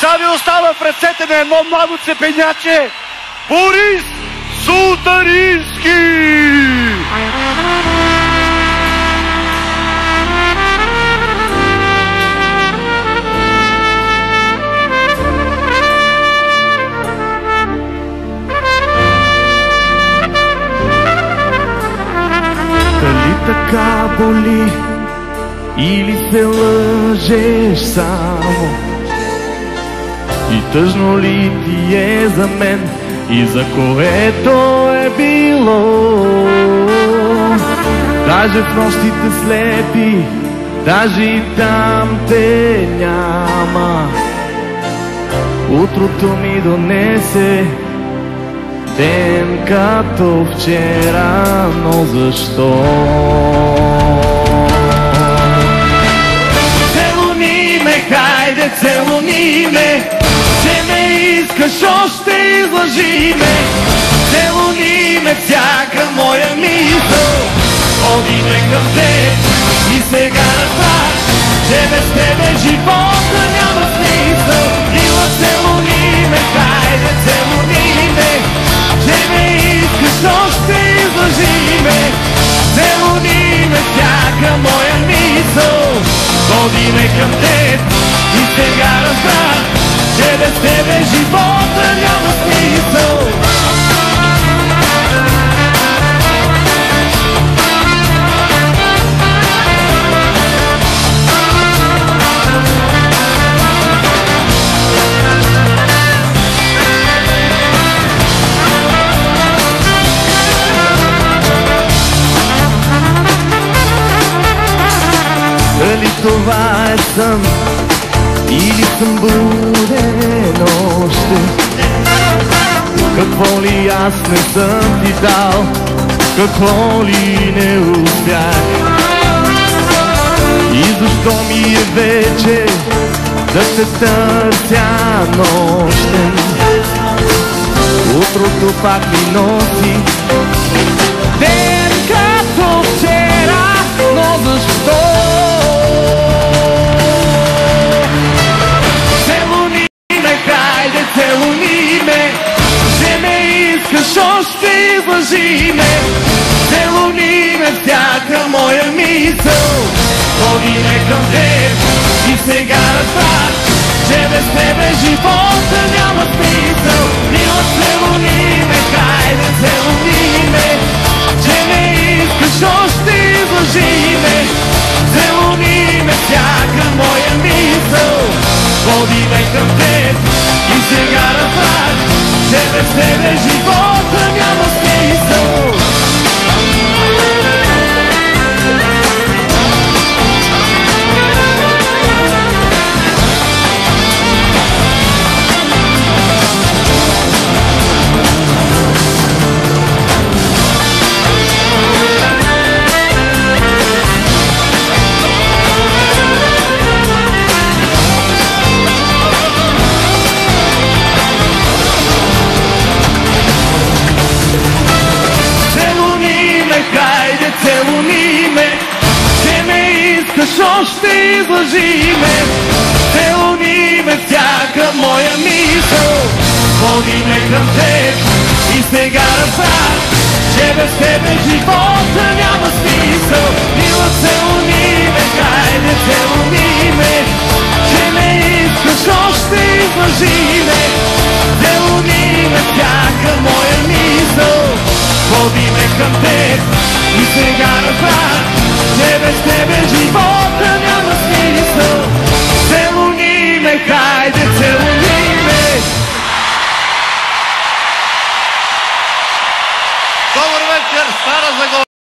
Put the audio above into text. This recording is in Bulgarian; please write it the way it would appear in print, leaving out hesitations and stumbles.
Сега ви остава в ръцете на едно младо цепеняче, Борис Султарински! Дали така боли или се лъжеш само? И тъжно ли ти е за мен и за което е било? Даже в нощите слепи, даже и там те няма. Утрото ми донесе ден като вчера, но защо? Целуни ме, хайде, целуни ме, че ме искаш, още излъжи ме. Целуни ме, всяка моя мисъл води ме към теб. И сега разбрах, че без тебе живота няма смисъл. Мила, целуни ме, хайде, целуни ме, че ме искаш, още излъжи ме. Целуни ме, всяка моя мисъл води ме към теб. И сега разбрах, че без тебе живота няма смисъл. Дали това е сън или съм буден още? Какво ли аз не съм ти дал, какво ли не успях? И защо ми е вече да се търся нощем? Утрото пак ми носи ден като вчера, но защо? Целуни ме, че ме искаш, още излъжи ме. Целуни ме, всяка моя мисъл води ме към теб. И сега разбрах, че без тебе живота няма смисъл. Мила, целуни ме, хайде, целуни ме, че ме искаш, още излъжи ме. Целуни ме, всяка моя мисъл води ме към теб. И сега разбрах, че без тебе живота няма смисъл. Целуни ме, че ме искаш, още излъжи ме. Целуни ме, всяка моя мисъл води ме към теб. И сега разбрах, че без тебе живота няма смисъл. Мила, целуни ме, хайде, целуни ме, че ме искаш, още излъжи ме. Целуни ме, всяка моя мисъл води ме към теб. И сега разбрах,